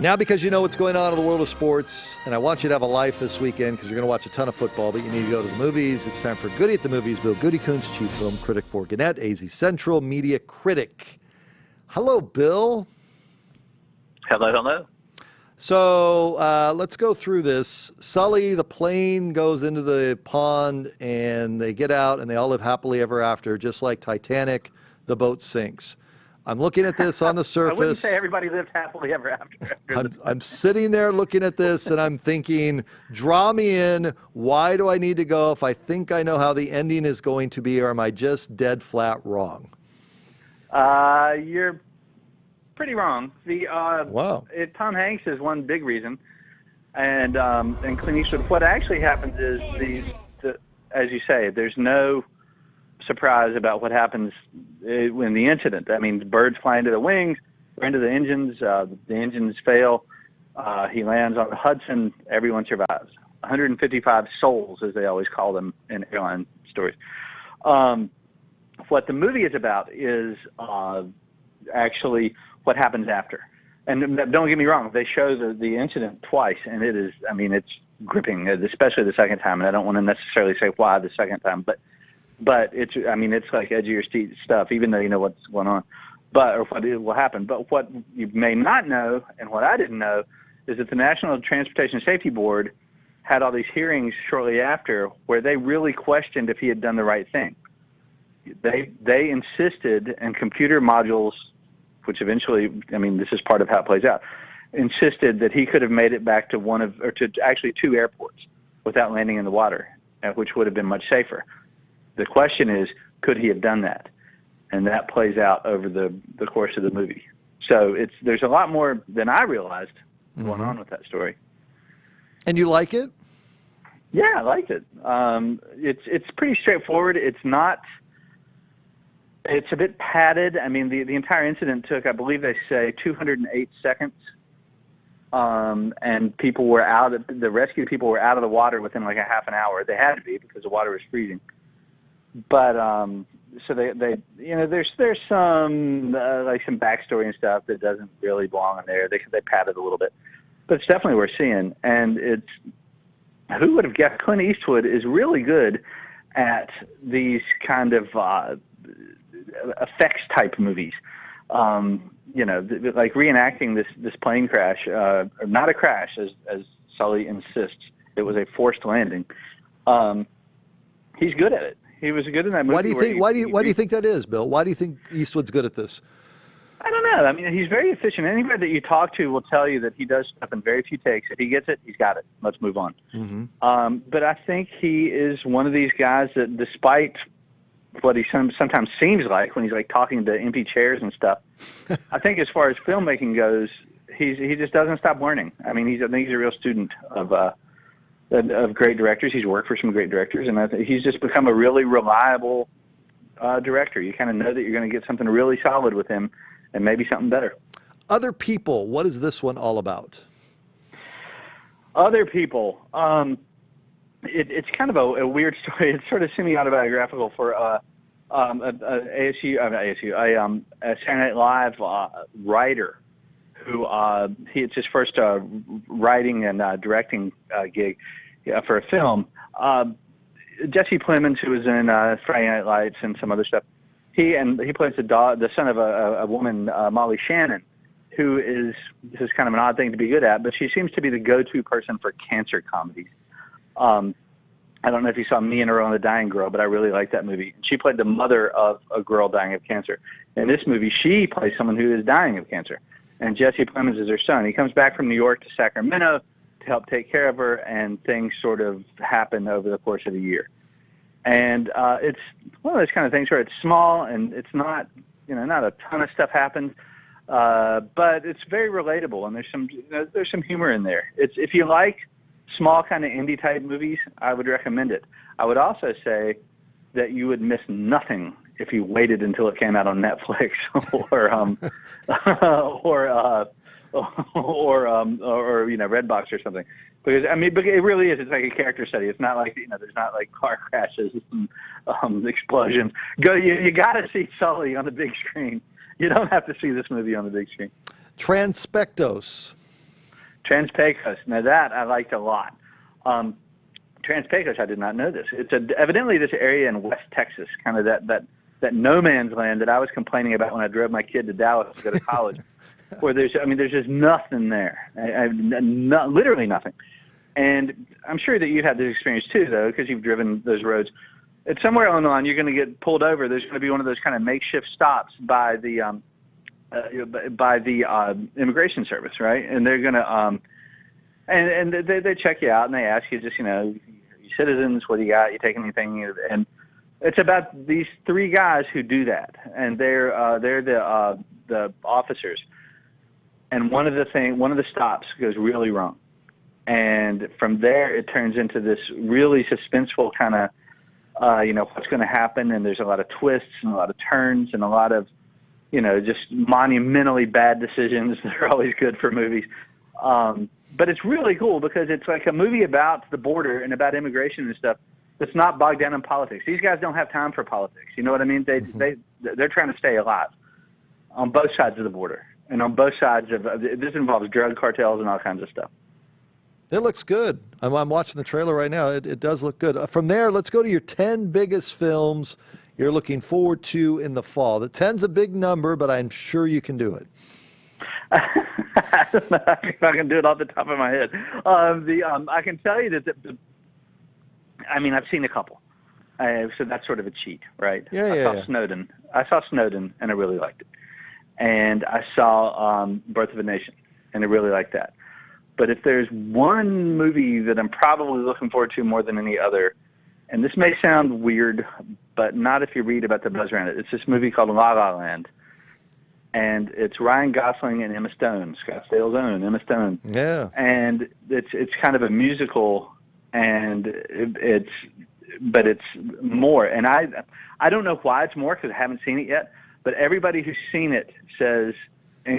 Now, because you know what's going on in the world of sports, and I want you to have a life this weekend because you're going to watch a ton of football, but you need to go to the movies. It's time for Goody at the Movies. Bill Goody Coons, chief film critic for Gannett, AZ Central media critic. Hello, Bill. Hello. So let's go through this. Sully, the plane goes into the pond, and they get out, and they all live happily ever after, just like Titanic, the boat sinks. I'm looking at this on the surface. I wouldn't say everybody lives happily ever after. I'm sitting there looking at this, and I'm thinking, draw me in. Why do I need to go if I think I know how the ending is going to be, or am I just dead flat wrong? You're pretty wrong. Wow. Tom Hanks is one big reason, and Clint Eastwood. What actually happens is as you say, there's no surprise about what happens in the incident. I mean, birds fly into the wings, or into the engines. The engines fail. He lands on the Hudson. Everyone survives. 155 souls, as they always call them in airline stories. What the movie is about is actually what happens after. And don't get me wrong, they show the incident twice, and it is, I mean, it's gripping, especially the second time. And I don't want to necessarily say why the second time, but it's, I mean, it's like edge of your seat stuff, even though you know what's going on, or what will happen. But what you may not know, and what I didn't know, is that the National Transportation Safety Board had all these hearings shortly after where they really questioned if he had done the right thing. They insisted, and computer modules, which eventually, I mean, this is part of how it plays out, insisted that he could have made it back to actually two airports without landing in the water, which would have been much safer. The question is, could he have done that? And that plays out over the course of the movie. So there's a lot more than I realized going on with that story. And you like it? Yeah, I liked it. It's pretty straightforward. It's a bit padded. I mean, the entire incident took, I believe they say, 208 seconds. And people were the rescue people were out of the water within like a half an hour. They had to be because the water was freezing. But so they you know, there's some like some backstory and stuff that doesn't really belong in there. They padded a little bit, but it's definitely worth seeing. And who would have guessed Clint Eastwood is really good at these kind of effects type movies. You know, like reenacting this plane crash, or not a crash, as Sully insists. It was a forced landing. He's good at it. He was good in that movie. Why do you think that is, Bill? Why do you think Eastwood's good at this? I don't know. I mean, he's very efficient. Anybody that you talk to will tell you that he does stuff in very few takes. If he gets it, he's got it. Let's move on. Mm-hmm. But I think he is one of these guys that, despite what he sometimes seems like when he's like talking to empty chairs and stuff, I think as far as filmmaking goes, he just doesn't stop learning. I mean, I think he's a real student of great directors. He's worked for some great directors, and I think he's just become a really reliable director. You kind of know that you're going to get something really solid with him, and maybe something better. Other People. What is this one all about? Other People. It's kind of a weird story. It's sort of semi-autobiographical for a Saturday Night Live writer who it's his first writing and directing gig for a film. Jesse Plemons, who was in Friday Night Lights and some other stuff, he plays the son of a woman, Molly Shannon, who this is kind of an odd thing to be good at, but she seems to be the go-to person for cancer comedies. I don't know if you saw Me and Earl and the Dying Girl, but I really liked that movie. She played the mother of a girl dying of cancer. In this movie, she plays someone who is dying of cancer, and Jesse Plemons is her son. He comes back from New York to Sacramento to help take care of her, and things sort of happen over the course of the year. And it's one of those kind of things where it's small and it's not, not a ton of stuff happens, but it's very relatable, and there's some humor in there. If you like small kind of indie type movies, I would recommend it. I would also say that you would miss nothing if you waited until it came out on Netflix or Redbox or something. Because but it really is. It's like a character study. It's not like there's not like car crashes and explosions. You got to see Sully on the big screen. You don't have to see this movie on the big screen. Transpectos. Trans-Pecos. Now that I liked a lot. Trans-Pecos, I did not know this. It's evidently this area in West Texas, kind of that no man's land that I was complaining about when I drove my kid to Dallas to go to college, where there's just nothing there. Literally nothing. And I'm sure that you've had this experience too, though, because you've driven those roads. It's somewhere along the line you're going to get pulled over. There's going to be one of those kind of makeshift stops by the immigration service, right? And they're going to and they check you out and they ask you just, you citizens, what do you got? You take anything? And it's about these three guys who do that, and they're the officers. And one of the stops goes really wrong, and from there it turns into this really suspenseful kind of what's going to happen, and there's a lot of twists and a lot of turns and a lot of just monumentally bad decisions that are always good for movies. But it's really cool because it's like a movie about the border and about immigration and stuff that's not bogged down in politics. These guys don't have time for politics. You know what I mean? They're trying to stay alive on both sides of the border and on both sides of this involves drug cartels and all kinds of stuff. It looks good. I'm watching the trailer right now. It does look good. From there, let's go to your 10 biggest films you're looking forward to in the fall. The 10's a big number, but I'm sure you can do it. I don't know if I can do it off the top of my head. I can tell you that I've seen a couple, so that's sort of a cheat, right? Yeah. Snowden. I saw Snowden, and I really liked it. And I saw Birth of a Nation, and I really liked that. But if there's one movie that I'm probably looking forward to more than any other, and this may sound weird, but not if you read about the buzz around it, it's this movie called La La Land. And it's Ryan Gosling and Emma Stone, Scottsdale's own Emma Stone. Yeah. And it's kind of a musical, and it's more. And I don't know why it's more because I haven't seen it yet. But everybody who's seen it says,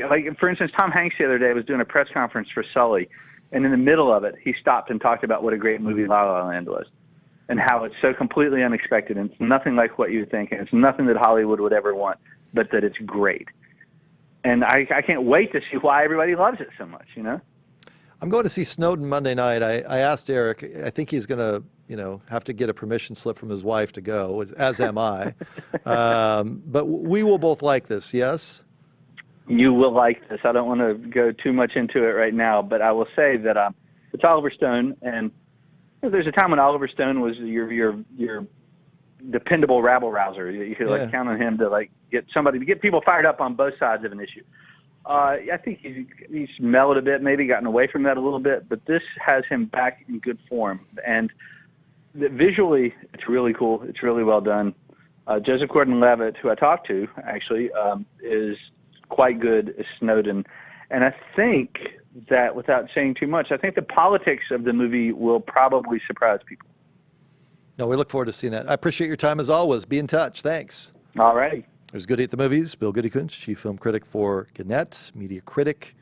like for instance, Tom Hanks the other day was doing a press conference for Sully, and in the middle of it, he stopped and talked about what a great movie La La Land was, and how it's so completely unexpected, and it's nothing like what you would think, and it's nothing that Hollywood would ever want, but that it's great. And I can't wait to see why everybody loves it so much, I'm going to see Snowden Monday night. I asked Eric. I think he's going to, have to get a permission slip from his wife to go, as am I. But we will both like this, yes? You will like this. I don't want to go too much into it right now, but I will say that it's Oliver Stone, and there's a time when Oliver Stone was your dependable rabble rouser. You could count on him to get people fired up on both sides of an issue. I think he's mellowed a bit, maybe gotten away from that a little bit, but this has him back in good form. And visually, it's really cool. It's really well done. Joseph Gordon-Levitt, who I talked to, actually, is quite good as Snowden. And I think that, without saying too much, I think the politics of the movie will probably surprise people. No, we look forward to seeing that. I appreciate your time as always. Be in touch. Thanks. All righty. There's Goody at the Movies. Bill Goody-Kunst, chief film critic for Gannett, media critic.